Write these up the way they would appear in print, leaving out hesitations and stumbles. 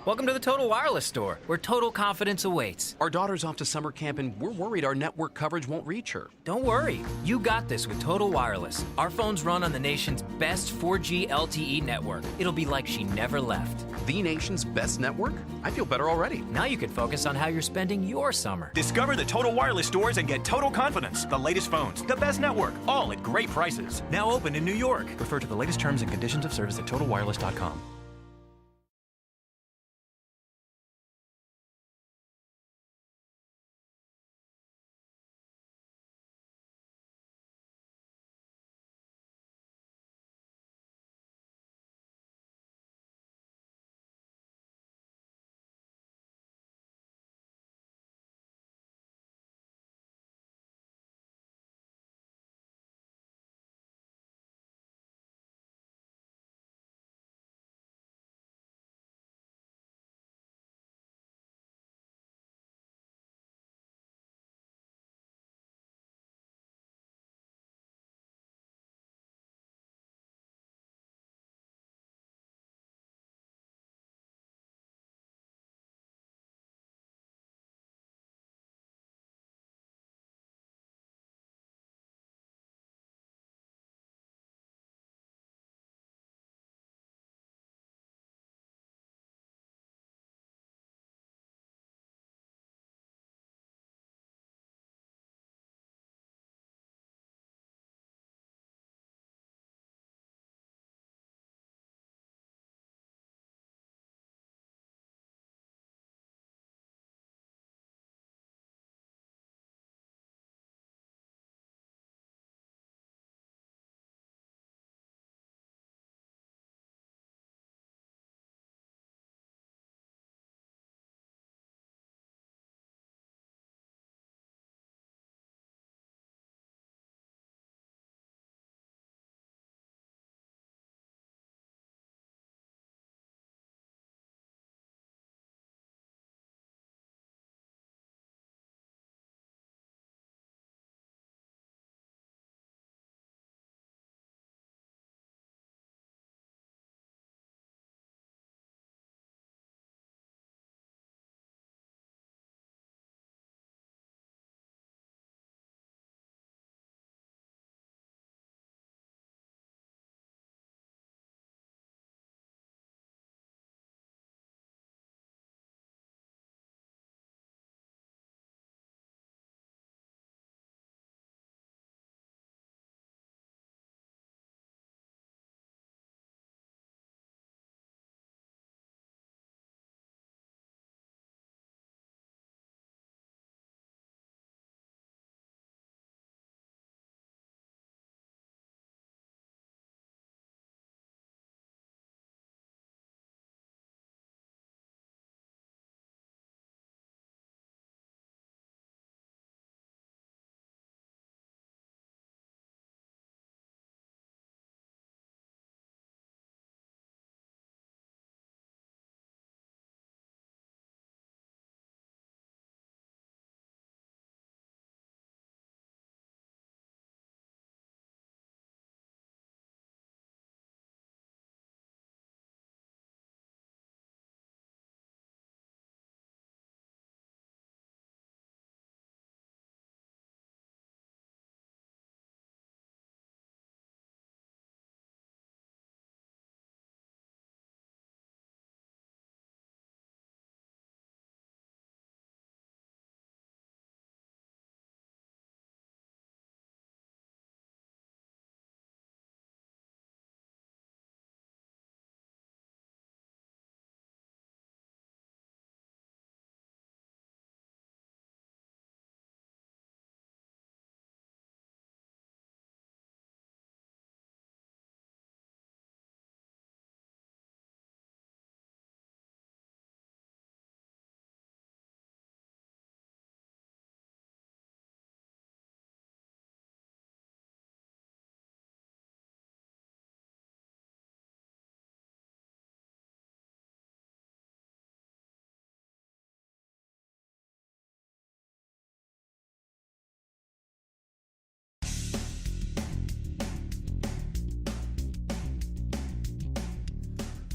Welcome to the Total Wireless store, where total confidence awaits. Our daughter's off to summer camp and we're worried our network coverage won't reach her. Don't worry, you got this with Total Wireless. Our phones run on the nation's best 4G LTE network. It'll be like she never left. The nation's best network? I feel better already. Now you can focus on how you're spending your summer. Discover the Total Wireless stores and get total confidence. The latest phones, the best network, all at great prices. Now open in New York. Refer to the latest terms and conditions of service at totalwireless.com.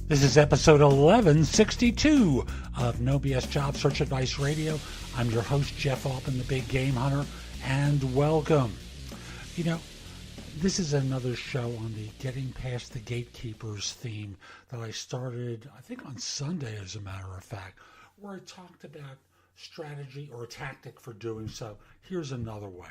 This is episode 1162 of No BS Job Search Advice Radio. I'm your host, Jeff Altman, the Big Game Hunter, and welcome. You know, this is another show on the Getting Past the Gatekeepers theme that I started, I think on Sunday, as a matter of fact, where I talked about strategy or a tactic for doing so. Here's another way.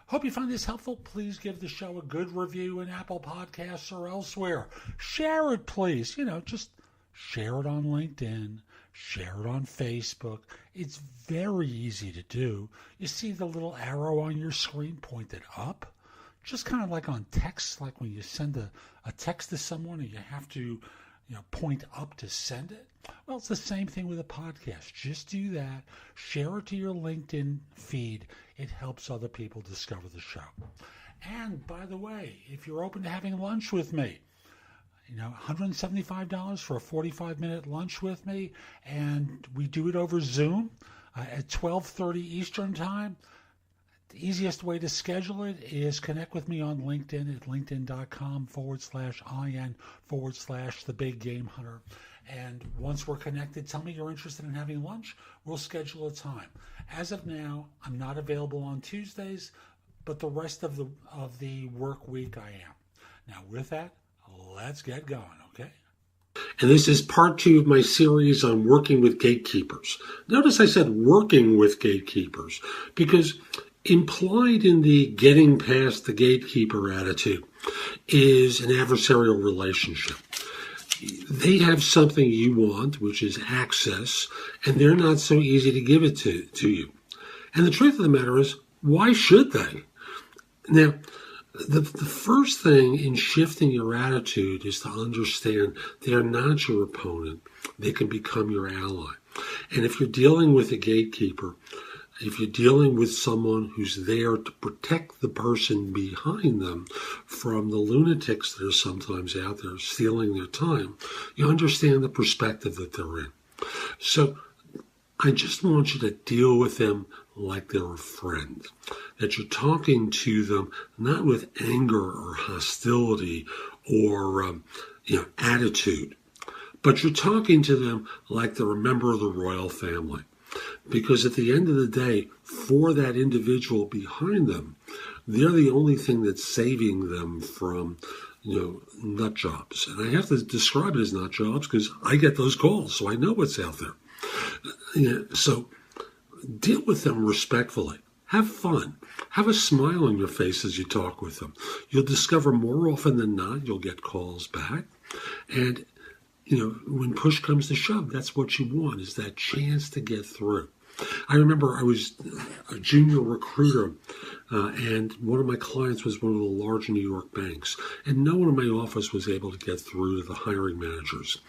Hope you find this helpful. Please give the show a good review in Apple Podcasts or elsewhere. Share it, please. You know, just share it on LinkedIn, share it on Facebook. It's very easy to do. You see the little arrow on your screen pointed up, just kind of like on text, like when you send a text to someone and you have to, point up to send it. Well, it's the same thing with a podcast. Just do that. Share it to your LinkedIn feed. It helps other people discover the show. And by the way, if you're open to having lunch with me, $175 for a 45-minute lunch with me, and we do it over Zoom at 12:30 Eastern Time. The easiest way to schedule it is connect with me on LinkedIn at linkedin.com/IN/The Big Game Hunter. And once we're connected, tell me you're interested in having lunch. We'll schedule a time. As of now, I'm not available on Tuesdays, but the rest of the work week I am. Now with that, let's get going, okay? And this is part 2 of my series on working with gatekeepers. Notice I said working with gatekeepers because implied in the getting past the gatekeeper attitude is an adversarial relationship. They have something you want, which is access, and they're not so easy to give it to you. And the truth of the matter is, why should they? Now, the first thing in shifting your attitude is to understand they're not your opponent. They can become your ally. And if you're dealing with a gatekeeper, if you're dealing with someone who's there to protect the person behind them from the lunatics that are sometimes out there stealing their time, you understand the perspective that they're in. So I just want you to deal with them like they're a friend, that you're talking to them not with anger or hostility or attitude, but you're talking to them like they're a member of the royal family. Because at the end of the day, for that individual behind them, they're the only thing that's saving them from, nut jobs. And I have to describe it as nut jobs because I get those calls, so I know what's out there. So deal with them respectfully. Have fun. Have a smile on your face as you talk with them. You'll discover more often than not, you'll get calls back. And when push comes to shove, that's what you want, is that chance to get through. I remember I was a junior recruiter, and one of my clients was one of the large New York banks, and no one in my office was able to get through to the hiring managers.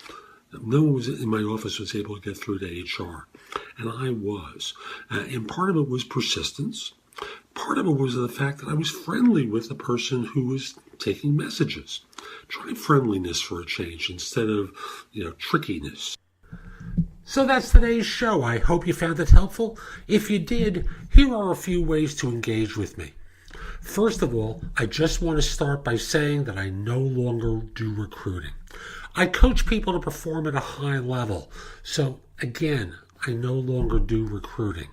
No one in my office was able to get through to HR, and I was. And part of it was persistence. Part of it was the fact that I was friendly with the person who was taking messages. Try friendliness for a change instead of, trickiness. So that's today's show. I hope you found it helpful. If you did, here are a few ways to engage with me. First of all, I just want to start by saying that I no longer do recruiting. I coach people to perform at a high level. So again, I no longer do recruiting.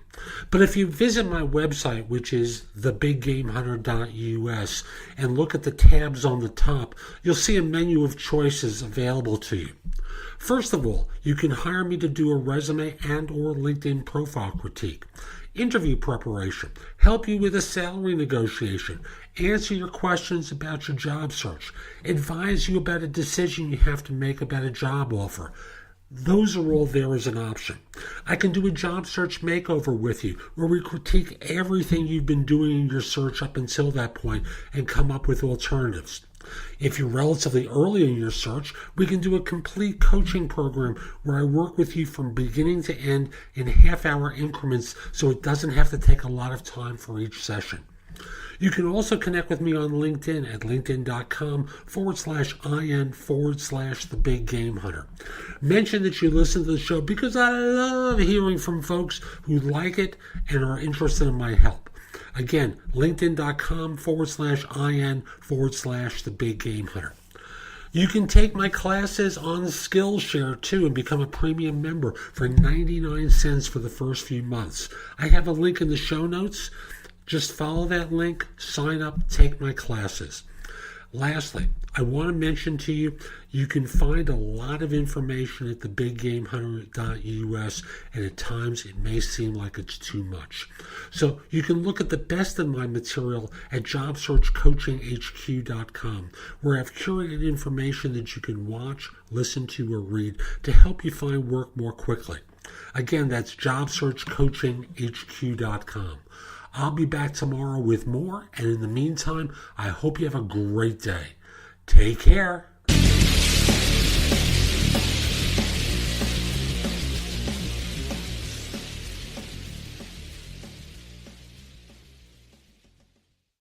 But if you visit my website, which is thebiggamehunter.us, and look at the tabs on the top, you'll see a menu of choices available to you. First of all, you can hire me to do a resume and or LinkedIn profile critique, interview preparation, help you with a salary negotiation, answer your questions about your job search, advise you about a decision you have to make about a job offer. Those are all there as an option. I can do a job search makeover with you where we critique everything you've been doing in your search up until that point and come up with alternatives. If you're relatively early in your search, we can do a complete coaching program where I work with you from beginning to end in half-hour increments so it doesn't have to take a lot of time for each session. You can also connect with me on LinkedIn at linkedin.com/IN/The Big Game Hunter. Mention that you listen to the show because I love hearing from folks who like it and are interested in my help. Again, linkedin.com/IN/The Big Game Hunter. You can take my classes on Skillshare too and become a premium member for 99 cents for the first few months. I have a link in the show notes. Just follow that link, sign up, take my classes. Lastly, I want to mention to you, you can find a lot of information at thebiggamehunter.us, and at times it may seem like it's too much. So you can look at the best of my material at jobsearchcoachinghq.com, where I've curated information that you can watch, listen to, or read to help you find work more quickly. Again, that's jobsearchcoachinghq.com. I'll be back tomorrow with more, and in the meantime, I hope you have a great day. Take care.